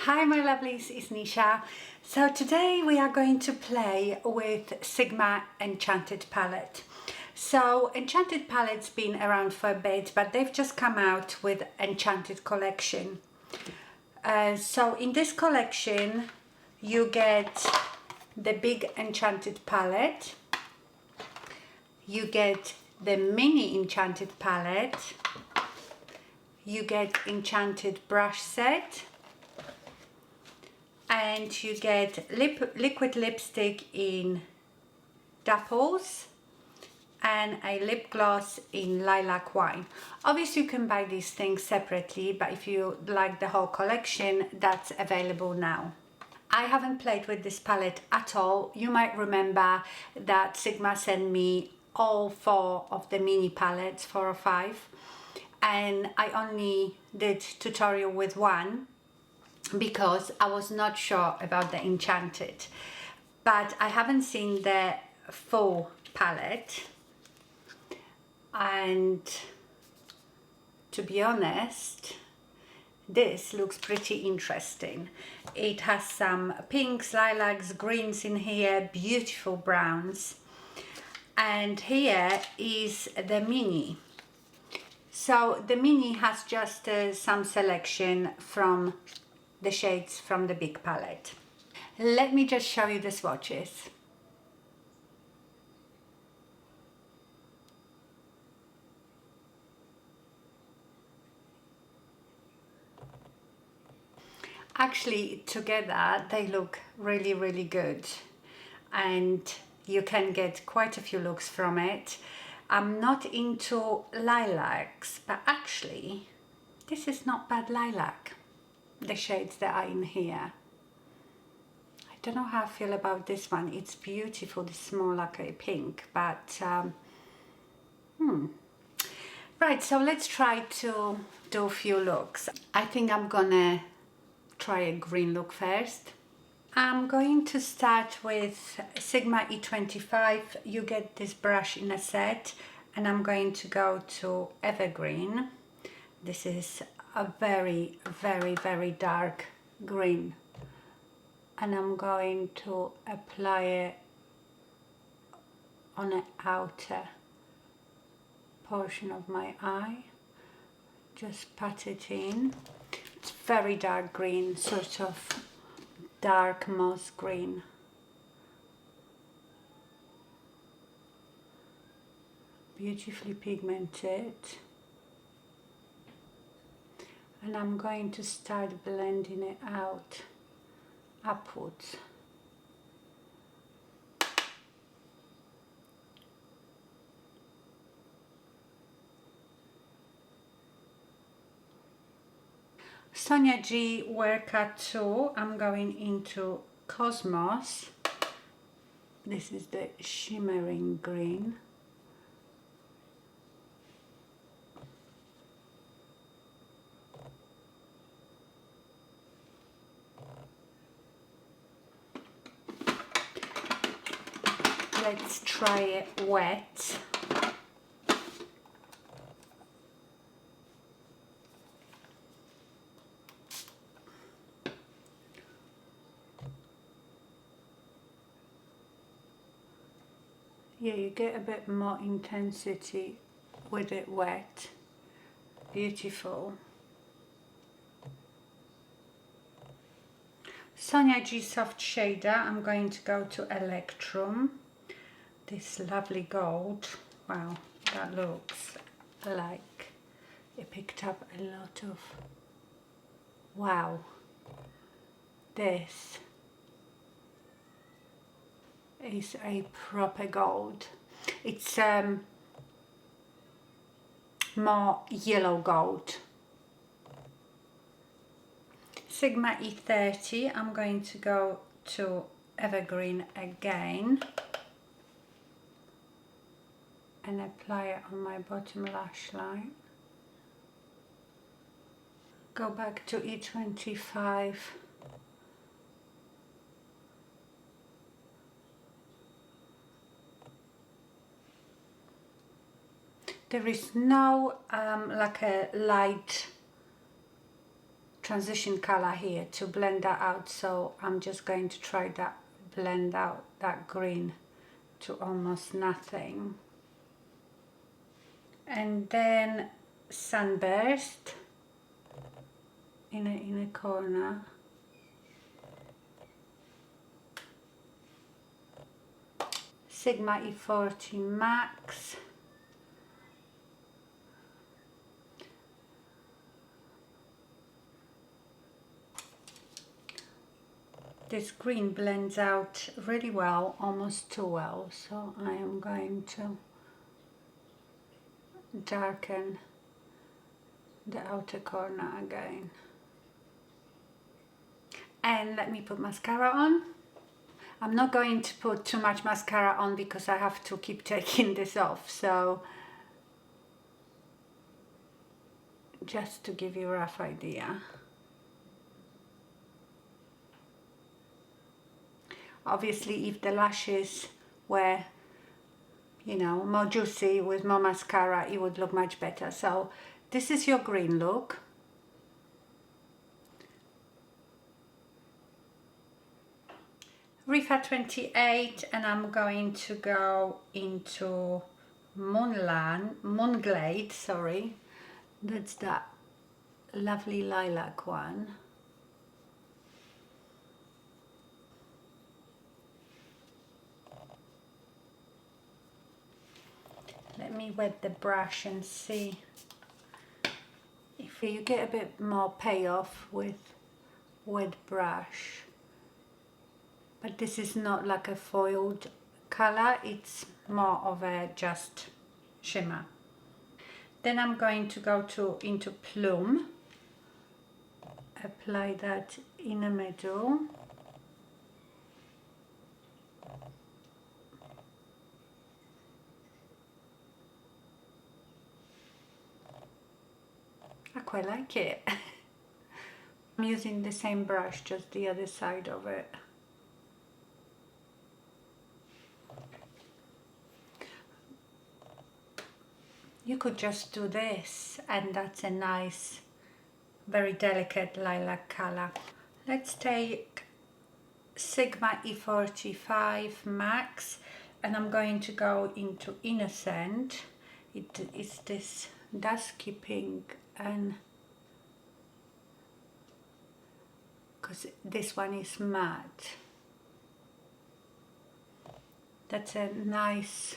Hi my lovelies, it's Nisha. So today we are going to play with Sigma Enchanted palette. So Enchanted palette's been around for a bit, but they've just come out with Enchanted collection. So in this collection you get the big Enchanted palette, you get the mini Enchanted palette, you get Enchanted brush set, and you get liquid lipstick in Dapples and a lip gloss in Lilac Wine. Obviously you can buy these things separately, but if you like the whole collection, that's available now. I haven't played with this palette at all. You might remember that Sigma sent me all 4 of the mini palettes, 4 or 5, and I only did tutorial with one because I was not sure about the Enchanted, but I haven't seen the full palette, and to be honest, this looks pretty interesting. It has some pinks, lilacs, greens in here, beautiful browns, and here is the mini. So the mini has just some selection from the shades from the big palette. Let me just show you the swatches. Actually together they look really good, and you can get quite a few looks from it. I'm not into lilacs, but actually this is not bad lilac, the shades that are in here. I don't know how I feel about this one. It's beautiful. This is more like a pink, but right, so let's try to do a few looks. I think I'm gonna try a green look first. I'm going to start with Sigma E25. You get this brush in a set, and I'm going to go to Evergreen. This is a very dark green, and I'm going to apply it on the outer portion of my eye. Just pat it in. It's very dark green, sort of dark moss green. Beautifully pigmented. And I'm going to start blending it out upwards. Sonia G Workout 2, I'm going into Cosmos. This is the shimmering green. Let's try it wet. Yeah, you get a bit more intensity with it wet. Beautiful. Sonia G Soft Shader, I'm going to go to Electrum. This lovely gold. Wow, that looks like it picked up a lot of... Wow. This is a proper gold. It's more yellow gold. Sigma E30, I'm going to go to Evergreen again and apply it on my bottom lash line. Go back to E25. There is no like a light transition color here to blend that out, so I'm just going to try that, blend out that green to almost nothing. And then Sunburst in a corner. Sigma E40 Max. This green blends out really well, almost too well, so I am going to darken the outer corner again. And let me put mascara on. I'm not going to put too much mascara on because I have to keep taking this off, so just to give you a rough idea. Obviously, if the lashes were, you know, more juicy with more mascara, it would look much better. So this is your green look. Rifa 28, and I'm going to go into Moonglade, sorry. That's that lovely lilac one. Let me wet the brush and see if you get a bit more payoff with wet brush. But this is not like a foiled color, it's more of a just shimmer. Then I'm going to go into Plume, apply that in the middle. I quite like it. I'm using the same brush, just the other side of it. You could just do this, and that's a nice, very delicate lilac color. Let's take Sigma E45 Max, and I'm going to go into Innocent. It is this dusky pink, and because this one is matte. That's a nice,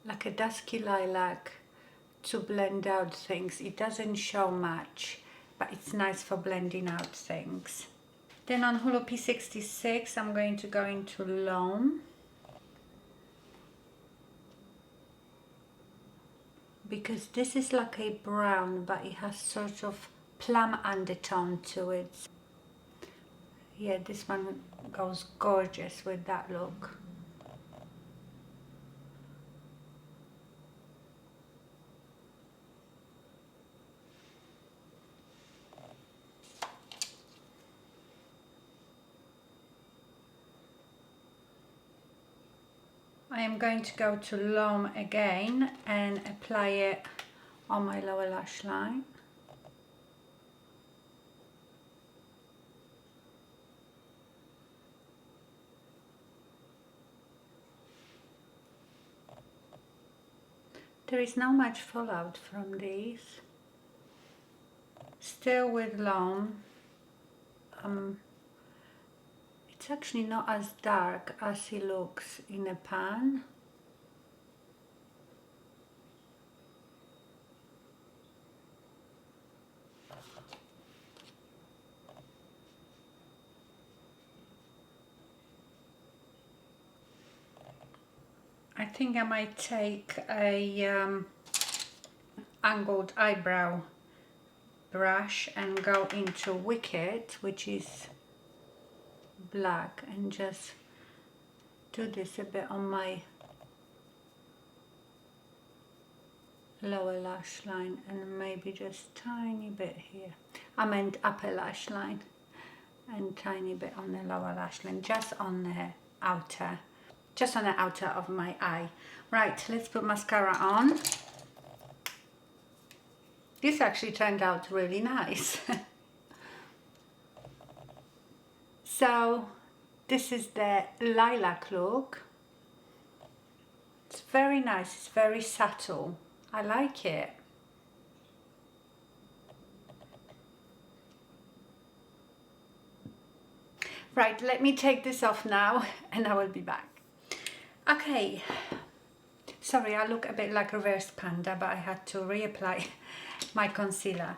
like a dusky lilac to blend out things. It doesn't show much, but it's nice for blending out things. Then on Hulu P66, I'm going to go into Loam, because this is like a brown, but it has sort of plum undertone to it. Yeah, this one goes gorgeous with that look. I am going to go to Loam again and apply it on my lower lash line. There is not much fallout from these. Still with Loam. It's actually not as dark as it looks in a pan. I think I might take a angled eyebrow brush and go into Wicked, which is black, and just do this a bit on my lower lash line, and maybe just tiny bit here. I meant upper lash line, and tiny bit on the lower lash line, just on the outer, just on the outer of my eye. Right, let's put mascara on. This actually turned out really nice. So this is the lilac look. It's very nice, it's very subtle. I like it. Right, let me take this off now and I will be back. Okay, sorry, I look a bit like reverse panda, but I had to reapply my concealer.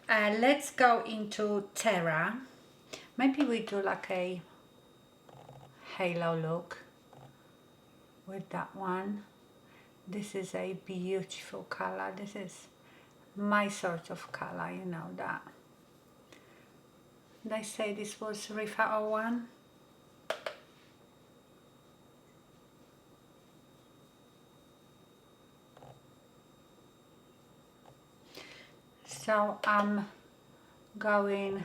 Let's go into Terra. Maybe we do like a halo look with that one. This is a beautiful color. This is my sort of color, you know that. Did I say this was Rifa 01? So I'm going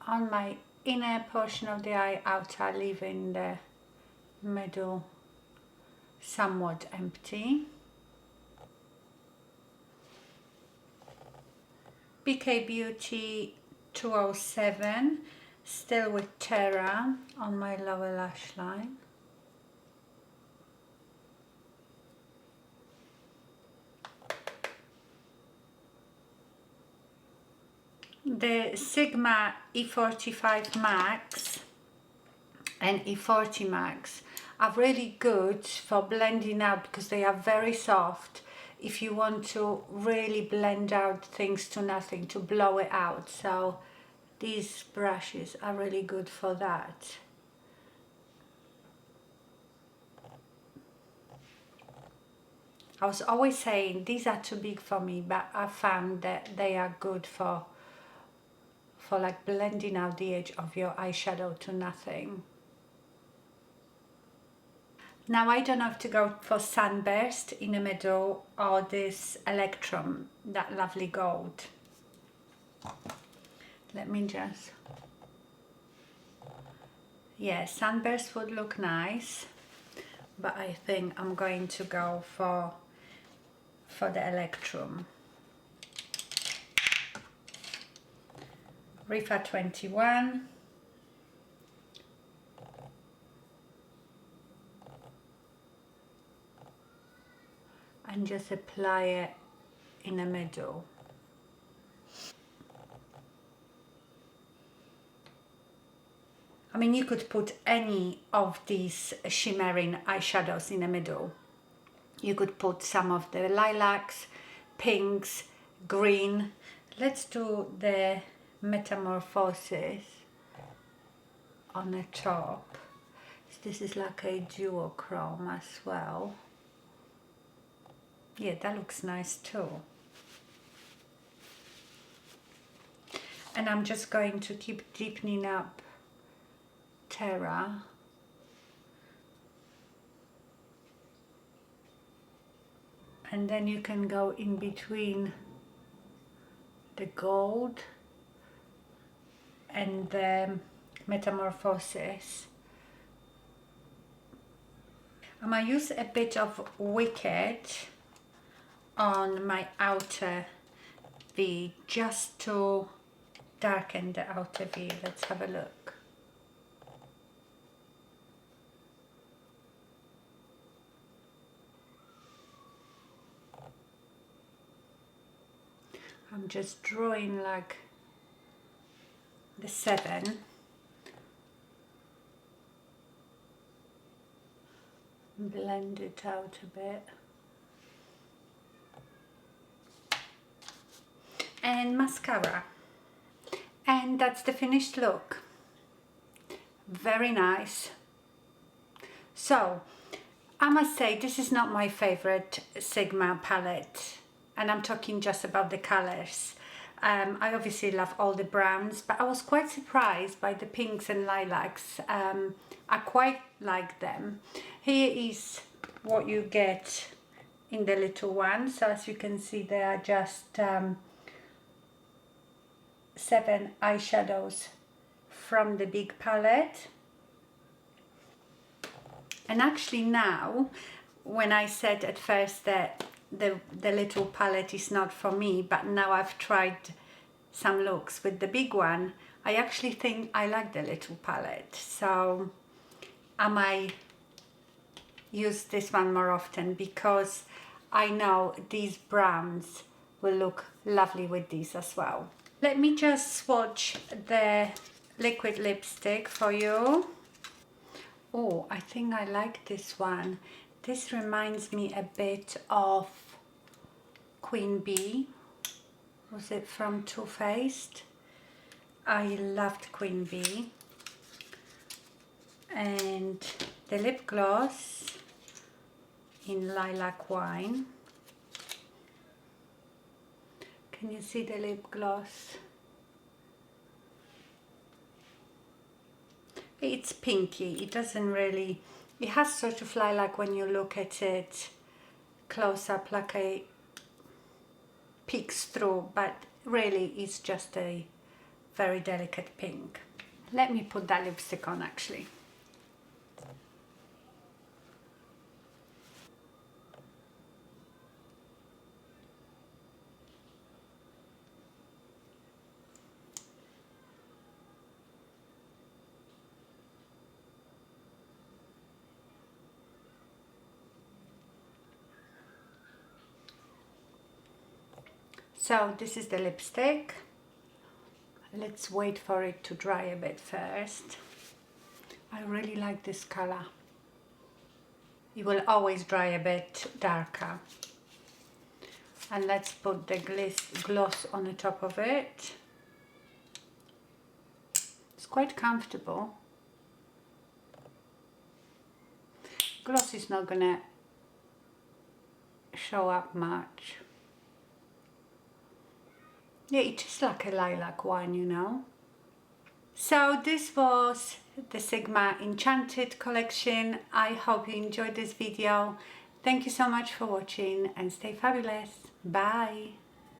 on my inner portion of the eye, outer, leaving the middle somewhat empty. BK Beauty 207, still with Terra on my lower lash line. The Sigma E45 Max and E40 Max are really good for blending out because they are very soft. If you want to really blend out things to nothing, to blow it out. So these brushes are really good for that. I was always saying these are too big for me, but I found that they are good for like blending out the edge of your eyeshadow to nothing. Now I don't have to go for Sunburst in the middle or this Electrum, that lovely gold. Let me just... Yeah, Sunburst would look nice, but I think I'm going to go for the Electrum. Rifa 21. And just apply it in the middle. I mean, you could put any of these shimmering eyeshadows in the middle. You could put some of the lilacs, pinks, green. Let's do the Metamorphosis on the top. So this is like a duochrome as well. Yeah, that looks nice too. And I'm just going to keep deepening up Terra. And then you can go in between the gold and the Metamorphosis. I'm going to use a bit of Wicked on my outer V just to darken the outer V. Let's have a look. I'm just drawing like the 7. Blend it out a bit. And mascara. And that's the finished look. Very nice. So, I must say this is not my favorite Sigma palette. And I'm talking just about the colors. I obviously love all the browns, but I was quite surprised by the pinks and lilacs. I quite like them. Here is what you get in the little one. So as you can see, they are just 7 eyeshadows from the big palette. And actually now, when I said at first that the little palette is not for me, but now I've tried some looks with the big one, I actually think I like the little palette, so I might use this one more often because I know these browns will look lovely with these as well. Let me just swatch the liquid lipstick for you. Oh, I think I like this one. This reminds me a bit of Queen Bee. Was it from Too Faced? I loved Queen Bee. And the lip gloss in Lilac Wine. Can you see the lip gloss? It's pinky. It doesn't really, it has sort of lilac when you look at it close up, like a peeks through, but really it's just a very delicate pink. Let me put that lipstick on actually. So this is the lipstick. Let's wait for it to dry a bit first. I really like this color. It will always dry a bit darker. And let's put the gloss on the top of it. It's quite comfortable. Gloss is not gonna show up much. Yeah, it is like a lilac wine, you know. So this was the Sigma Enchanted collection. I hope you enjoyed this video. Thank you so much for watching and stay fabulous. Bye.